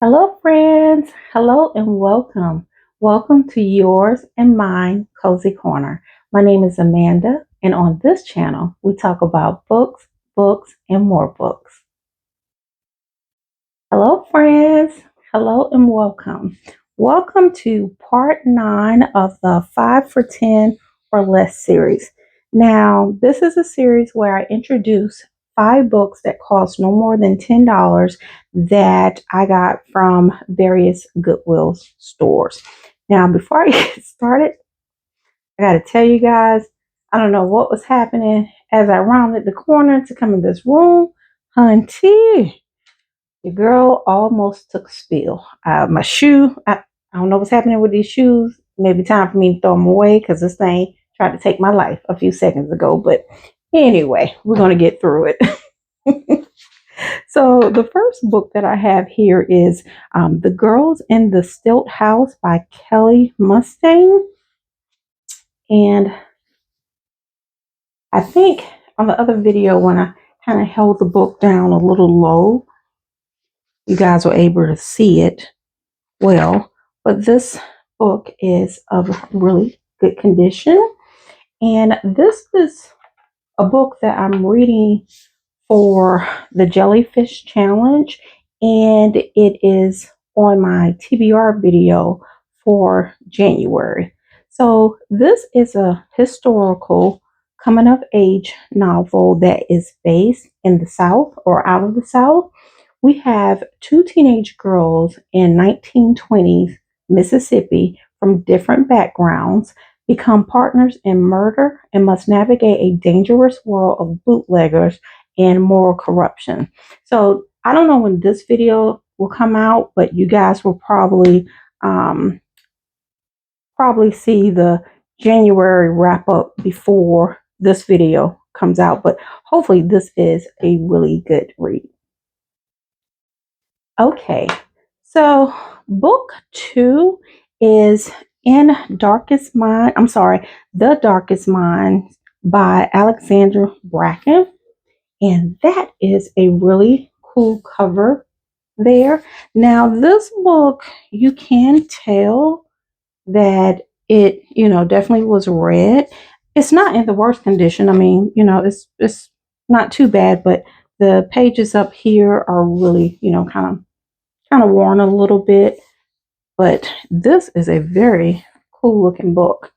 Hello, friends. Hello and welcome. Welcome to yours and mine Cozy Corner. My name is Amanda, and on this channel, we talk about books, and more books. Hello, friends. Hello and welcome. Welcome to part 9 of the 5 for 10 or less series. Now, this is a series where I introduce 5 books that cost no more than $10 that I got from various Goodwill stores. Now, before I get started, I got to tell you guys, I don't know what was happening as I rounded the corner to come in this room. Hunty. The girl almost took a spill. My shoe, I don't know what's happening with these shoes. Maybe time for me to throw them away because this thing tried to take my life a few seconds ago. But anyway, we're going to get through it. So, the first book that I have here is The Girls in the Stilt House by Kelly Mustang. And I think on the other video, when I kind of held the book down a little low, you guys were able to see it well, but this book is of really good condition. And this is a book that I'm reading for the Jellyfish Challenge, and it is on my TBR video for January. So, this is a historical coming of age novel that is based in the South or out of the South. We have two teenage girls in 1920s Mississippi from different backgrounds become partners in murder and must navigate a dangerous world of bootleggers and moral corruption. So I don't know when this video will come out, but you guys will um, probably see the January wrap up before this video comes out. But hopefully, this is a really good read. Okay, so book 2 is In Darkest Mind. I'm sorry, The Darkest Mind by Alexandra Bracken. And that is a really cool cover there. Now, this book, you can tell that it, definitely was read. It's not in the worst condition. I mean, it's not too bad, but the pages up here are really, kind of worn a little bit. But this is a very cool looking book.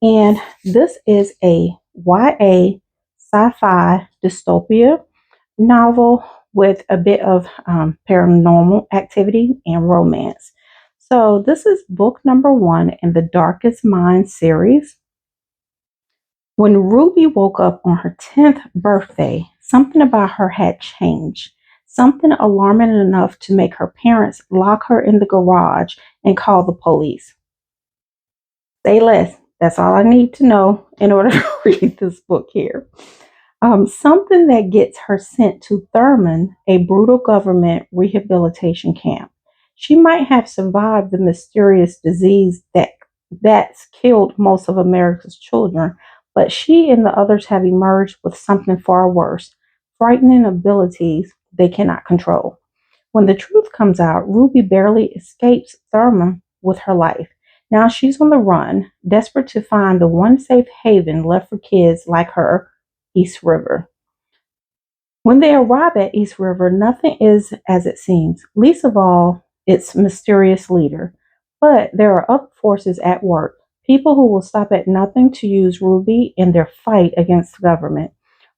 And this is a YA sci-fi dystopia novel with a bit of paranormal activity and romance. So, this is book number 1 in the Darkest Mind series. When Ruby woke up on her 10th birthday, something about her had changed. Something alarming enough to make her parents lock her in the garage and call the police. Say less. That's all I need to know in order to read this book here. Something that gets her sent to Thurman, a brutal government rehabilitation camp. She might have survived the mysterious disease that's killed most of America's children, but she and the others have emerged with something far worse, frightening abilities they cannot control. When the truth comes out, Ruby barely escapes Thurman with her life. Now she's on the run, desperate to find the one safe haven left for kids like her, East River. When they arrive at East River, nothing is as it seems, least of all its mysterious leader. But there are other forces at work, people who will stop at nothing to use Ruby in their fight against the government.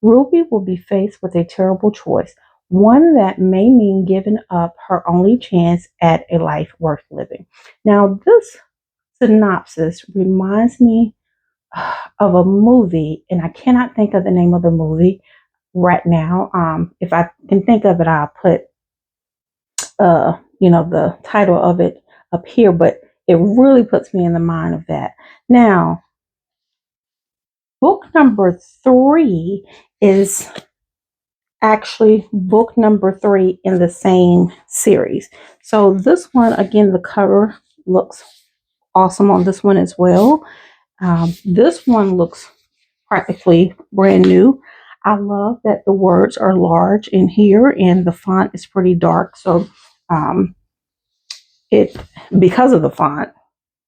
Ruby will be faced with a terrible choice, one that may mean giving up her only chance at a life worth living. Now, this synopsis reminds me of a movie, and I cannot think of the name of the movie right now. If I can think of it, I'll put the title of it up here, but it really puts me in the mind of that. Now, book number 3 is actually book number 3 in the same series. So this one, again, the cover looks awesome on this one as well. This one looks practically brand new. I love that the words are large in here and the font is pretty dark. So it because of the font.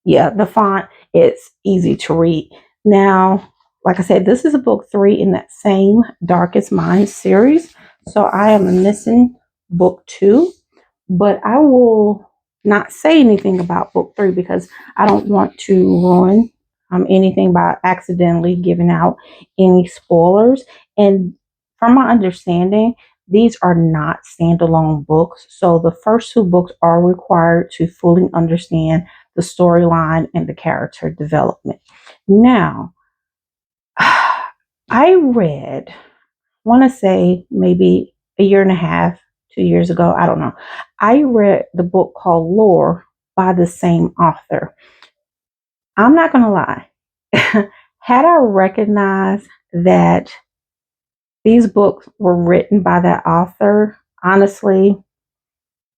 Yeah, the font, it's easy to read. Now, like I said, this is a book 3 in that same Darkest Minds series. So I am missing book 2, but I will not say anything about book 3 because I don't want to ruin anything by accidentally giving out any spoilers. And from my understanding, these are not standalone books. So the first 2 books are required to fully understand the storyline and the character development. Now, I read, want to say maybe a year and a half, 2 years ago, I don't know. I read the book called Lore by the same author. I'm not going to lie. Had I recognized that these books were written by that author, honestly,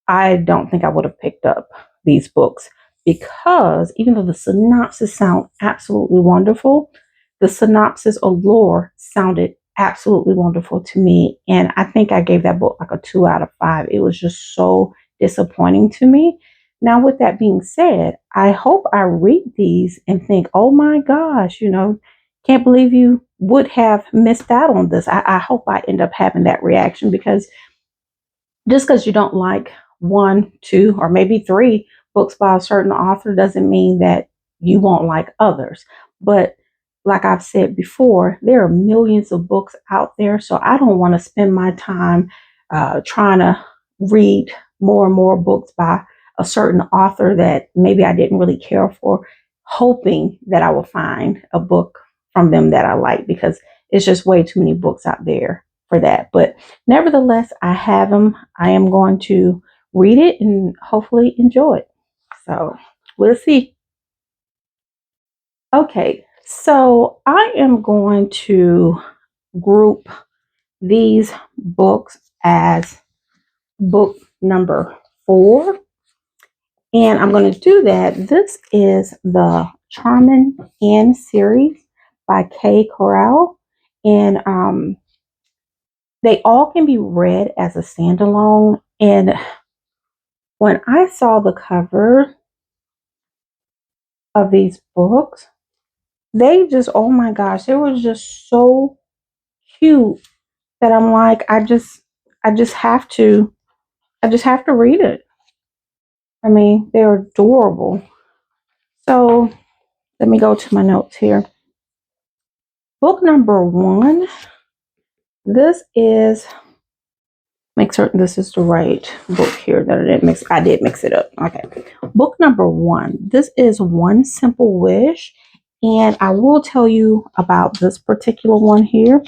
I don't think I would have picked up these books because even though the synopsis sound absolutely wonderful, the synopsis or lore sounded absolutely wonderful to me. And I think I gave that book like a 2 out of 5. It was just so disappointing to me. Now, with that being said, I hope I read these and think, oh my gosh, can't believe you would have missed out on this. I hope I end up having that reaction because just because you don't like 1, 2, or maybe 3 books by a certain author doesn't mean that you won't like others. But like I've said before, there are millions of books out there. So I don't want to spend my time trying to read more and more books by a certain author that maybe I didn't really care for, hoping that I will find a book from them that I like because it's just way too many books out there for that. But nevertheless, I have them. I am going to read it and hopefully enjoy it. So we'll see. Okay, so I am going to group these books as book number 4. And I'm going to do that. This is the Charmin Inn series by Kay Corral. And they all can be read as a standalone. And when I saw the cover of these books, they just, oh my gosh, they were just so cute that I'm like, I just have to, I just have to read it. I mean, they're adorable. So let me go to my notes here. Book number 1. This is, make certain this is the right book here that I did mix it up. Okay. Book number 1. This is One Simple Wish. And I will tell you about this particular one here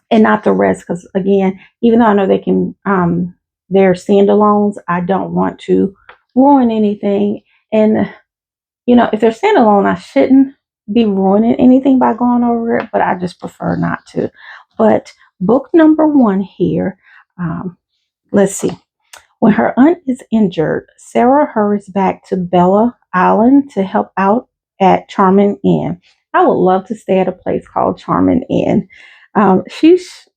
and not the rest. Because again, even though I know they're standalones, I don't want to ruin anything. And, if they're standalone, I shouldn't be ruining anything by going over it, but I just prefer not to. But book number 1 here, let's see. When her aunt is injured, Sarah hurries back to Bella Island to help out at Charmin Inn. I would love to stay at a place called Charmin Inn. She's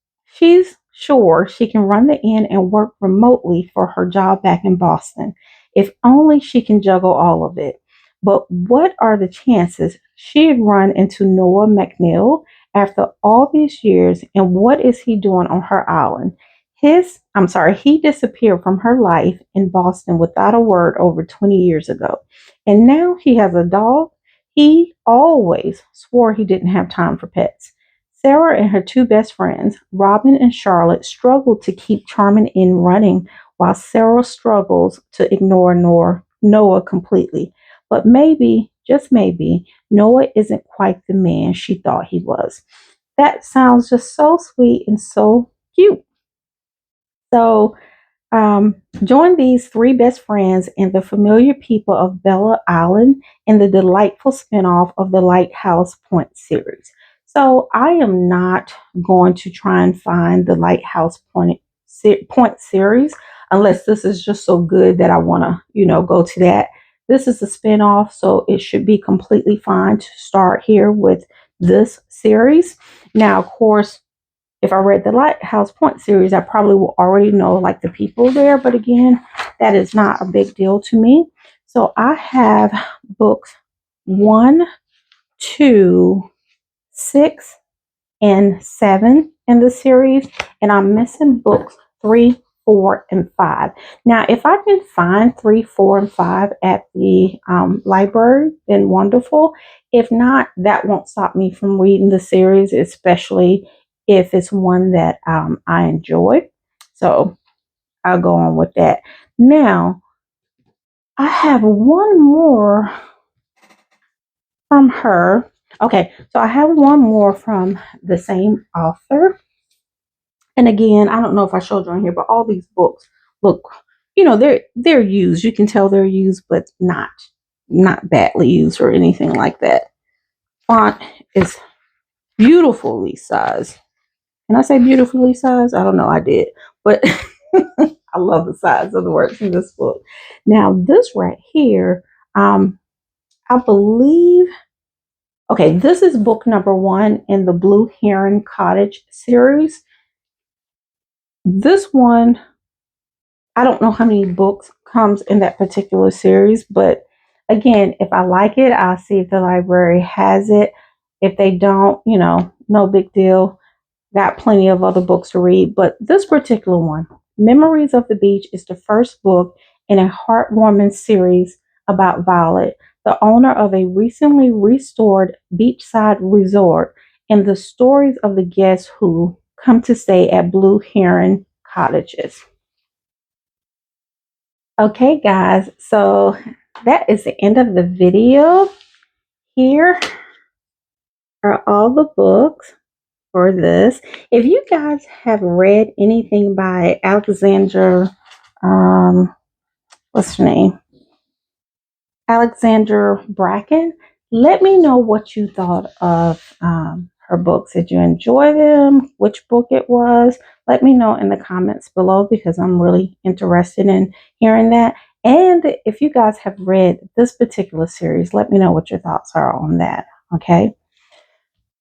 sure she can run the inn and work remotely for her job back in Boston. If only she can juggle all of it. But what are the chances she'd run into Noah McNeil after all these years, and what is he doing on her island? He disappeared from her life in Boston without a word over 20 years ago. And now he has a dog. He always swore he didn't have time for pets. Sarah and her 2 best friends, Robin and Charlotte, struggle to keep Charmin Inn running while Sarah struggles to ignore Noah completely. But maybe, just maybe, Noah isn't quite the man she thought he was. That sounds just so sweet and so cute. So, join these 3 best friends and the familiar people of Bella Island in the delightful spinoff of the Lighthouse Point series. So, I am not going to try and find the Point series unless this is just so good that I want to, go to that. This is a spinoff, so it should be completely fine to start here with this series. Now, of course, if I read the Lighthouse Point series, I probably will already know like the people there. But again, that is not a big deal to me. So I have books 1, 2, 6, and 7 in the series, and I'm missing books 3, 4, and 5. Now, if I can find 3, 4, and 5 at the library, then wonderful. If not, that won't stop me from reading the series, especially if it's one that I enjoy. So I'll go on with that. Now, I have one more from her. Okay, so I have one more from the same author. And again, I don't know if I showed you on here, but all these books look, they're used. You can tell they're used, but not badly used or anything like that. Font is beautifully sized. Can I say beautifully sized? I don't know. I did, but I love the size of the words in this book. Now, this right here, I believe. Okay, this is book number 1 in the Blue Heron Cottage series. This one, I don't know how many books comes in that particular series, but again, if I like it, I'll see if the library has it. If they don't, no big deal. Got plenty of other books to read, but this particular one, Memories of the Beach, is the first book in a heartwarming series about Violet, the owner of a recently restored beachside resort, and the stories of the guests who come to stay at Blue Heron Cottages. Okay, guys, so that is the end of the video. Here are all the books for this. If you guys have read anything by Alexandra, what's her name? Alexandra Bracken, let me know what you thought of her books. Did you enjoy them? Which book it was? Let me know in the comments below because I'm really interested in hearing that. And if you guys have read this particular series, let me know what your thoughts are on that. Okay.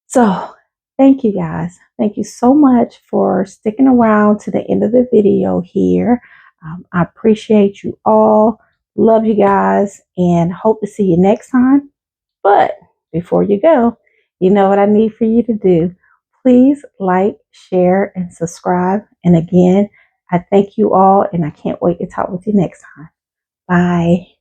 So thank you guys. Thank you so much for sticking around to the end of the video here. I appreciate you all. Love you guys and hope to see you next time. But before you go, you know what I need for you to do. Please like, share, and subscribe. And again, I thank you all and I can't wait to talk with you next time. Bye.